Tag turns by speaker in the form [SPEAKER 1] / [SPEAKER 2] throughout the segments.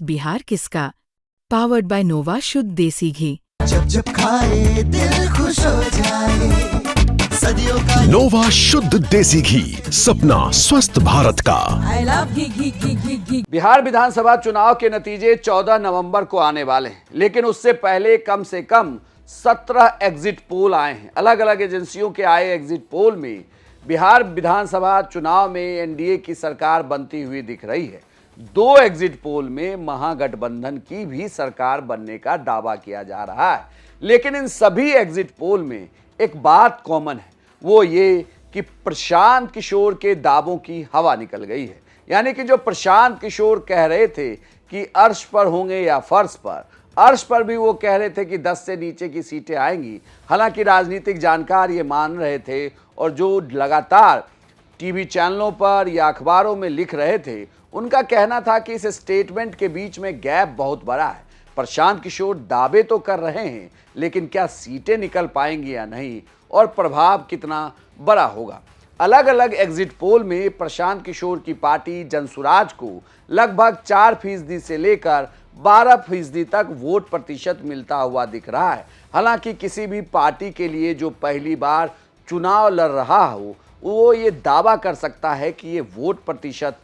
[SPEAKER 1] बिहार किसका? Powered by नोवा शुद्ध देसी घी।
[SPEAKER 2] जब जब खाए दिल खुश हो जाए, सदियों का
[SPEAKER 3] नोवा शुद्ध देसी घी, सपना स्वस्थ भारत का।
[SPEAKER 2] I love घी।
[SPEAKER 4] बिहार विधानसभा चुनाव के नतीजे 14 नवंबर को आने वाले हैं, लेकिन उससे पहले कम से कम 17 एग्जिट पोल आए हैं। अलग अलग एजेंसियों के आए एग्जिट पोल में बिहार विधानसभा चुनाव में एनडीए की सरकार बनती हुई दिख रही है। 2 एग्जिट पोल में महागठबंधन की भी सरकार बनने का दावा किया जा रहा है, लेकिन इन सभी एग्जिट पोल में एक बात कॉमन है, वो ये कि प्रशांत किशोर के दावों की हवा निकल गई है। यानी कि जो प्रशांत किशोर कह रहे थे कि अर्श पर होंगे या फर्श पर, अर्श पर भी वो कह रहे थे कि 10 से नीचे की सीटें आएंगी। हालांकि राजनीतिक जानकार ये मान रहे थे और जो लगातार टीवी चैनलों पर या अखबारों में लिख रहे थे, उनका कहना था कि इस स्टेटमेंट के बीच में गैप बहुत बड़ा है। प्रशांत किशोर दावे तो कर रहे हैं, लेकिन क्या सीटें निकल पाएंगी या नहीं, और प्रभाव कितना बड़ा होगा। अलग अलग एग्जिट पोल में प्रशांत किशोर की पार्टी जनसुराज को लगभग 4% से लेकर 12% तक वोट प्रतिशत मिलता हुआ दिख रहा है। हालांकि किसी भी पार्टी के लिए जो पहली बार चुनाव लड़ रहा हो, वो ये दावा कर सकता है कि ये वोट प्रतिशत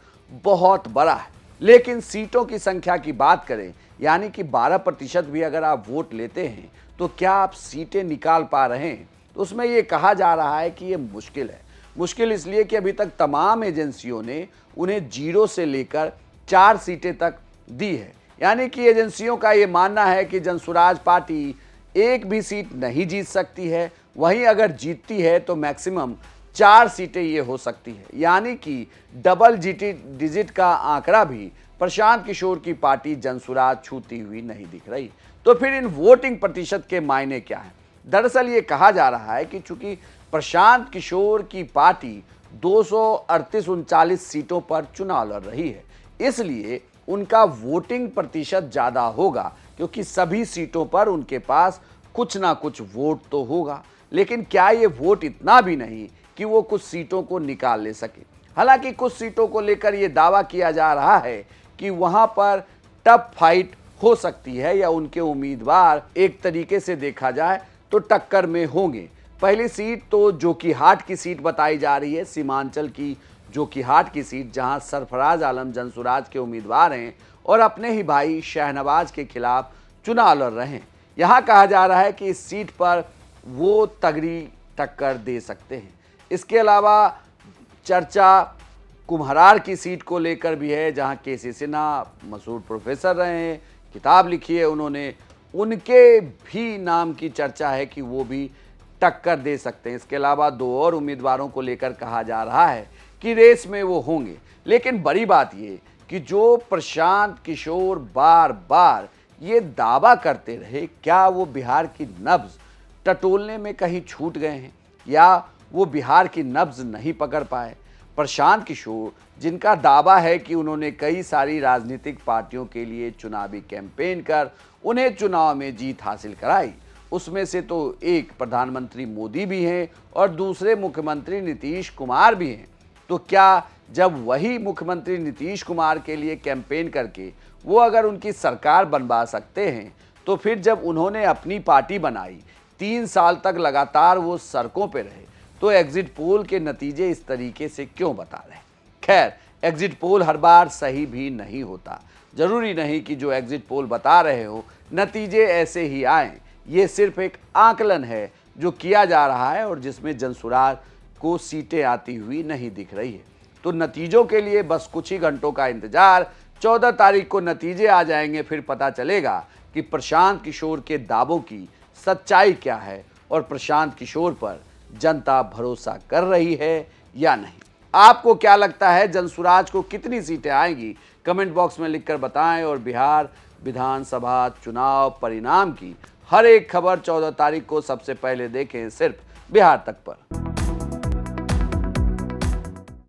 [SPEAKER 4] बहुत बड़ा है। लेकिन सीटों की संख्या की बात करें, यानी कि 12% भी अगर आप वोट लेते हैं, तो क्या आप सीटें निकाल पा रहे हैं? तो उसमें ये कहा जा रहा है कि ये मुश्किल है। मुश्किल इसलिए कि अभी तक तमाम एजेंसियों ने उन्हें 0 से लेकर 4 सीटें तक दी है। यानी कि एजेंसियों का ये मानना है कि जनसुराज पार्टी एक भी सीट नहीं जीत सकती है, वहीं अगर जीतती है तो मैक्सिमम 4 सीटें ये हो सकती है। यानी कि डबल डिजिट का आंकड़ा भी प्रशांत किशोर की पार्टी जनसुराज छूती हुई नहीं दिख रही। तो फिर इन वोटिंग प्रतिशत के मायने क्या है? दरअसल ये कहा जा रहा है कि चूंकि प्रशांत किशोर की पार्टी 238-39 सीटों पर चुनाव लड़ रही है, इसलिए उनका वोटिंग प्रतिशत ज़्यादा होगा, क्योंकि सभी सीटों पर उनके पास कुछ ना कुछ वोट तो होगा। लेकिन क्या ये वोट इतना भी नहीं कि वो कुछ सीटों को निकाल ले सके। हालांकि कुछ सीटों को लेकर ये दावा किया जा रहा है कि वहां पर टफ फाइट हो सकती है, या उनके उम्मीदवार एक तरीके से देखा जाए तो टक्कर में होंगे। पहली सीट तो जोकीहाट की सीट बताई जा रही है, सीमांचल की जोकीहाट की सीट, जहां सरफराज आलम जनसुराज के उम्मीदवार हैं और अपने ही भाई शहनवाज के खिलाफ चुनाव लड़ रहे हैं। यहां कहा जा रहा है कि इस सीट पर वो तगड़ी टक्कर दे सकते हैं। इसके अलावा चर्चा कुम्हरार की सीट को लेकर भी है, जहां केसी सिन्हा मशहूर प्रोफेसर रहे हैं, किताब लिखी है उन्होंने, उनके भी नाम की चर्चा है कि वो भी टक्कर दे सकते हैं। इसके अलावा 2 और उम्मीदवारों को लेकर कहा जा रहा है कि रेस में वो होंगे। लेकिन बड़ी बात ये कि जो प्रशांत किशोर बार बार ये दावा करते रहे, क्या वो बिहार की नब्ज टटोलने में कहीं छूट गए हैं, या वो बिहार की नब्ज नहीं पकड़ पाए? प्रशांत किशोर, जिनका दावा है कि उन्होंने कई सारी राजनीतिक पार्टियों के लिए चुनावी कैंपेन कर उन्हें चुनाव में जीत हासिल कराई, उसमें से तो एक प्रधानमंत्री मोदी भी हैं और दूसरे मुख्यमंत्री नीतीश कुमार भी हैं। तो क्या जब वही मुख्यमंत्री नीतीश कुमार के लिए कैंपेन करके वो अगर उनकी सरकार बनवा सकते हैं, तो फिर जब उन्होंने अपनी पार्टी बनाई, 3 साल तक लगातार वो सड़कों पे रहे, तो एग्जिट पोल के नतीजे इस तरीके से क्यों बता रहे हैं? खैर, एग्जिट पोल हर बार सही भी नहीं होता। जरूरी नहीं कि जो एग्जिट पोल बता रहे हो नतीजे ऐसे ही आए। ये सिर्फ एक आकलन है जो किया जा रहा है, और जिसमें जनसुराज को सीटें आती हुई नहीं दिख रही है। तो नतीजों के लिए बस कुछ ही घंटों का इंतजार। 14 तारीख को नतीजे आ जाएंगे, फिर पता चलेगा कि प्रशांत किशोर के दावों की सच्चाई क्या है और प्रशांत किशोर पर जनता भरोसा कर रही है या नहीं। आपको क्या लगता है, जनसुराज को कितनी सीटें आएंगी? कमेंट बॉक्स में लिखकर बताएं। और बिहार विधानसभा चुनाव परिणाम की हर एक खबर 14 तारीख को सबसे पहले देखें सिर्फ बिहार तक पर।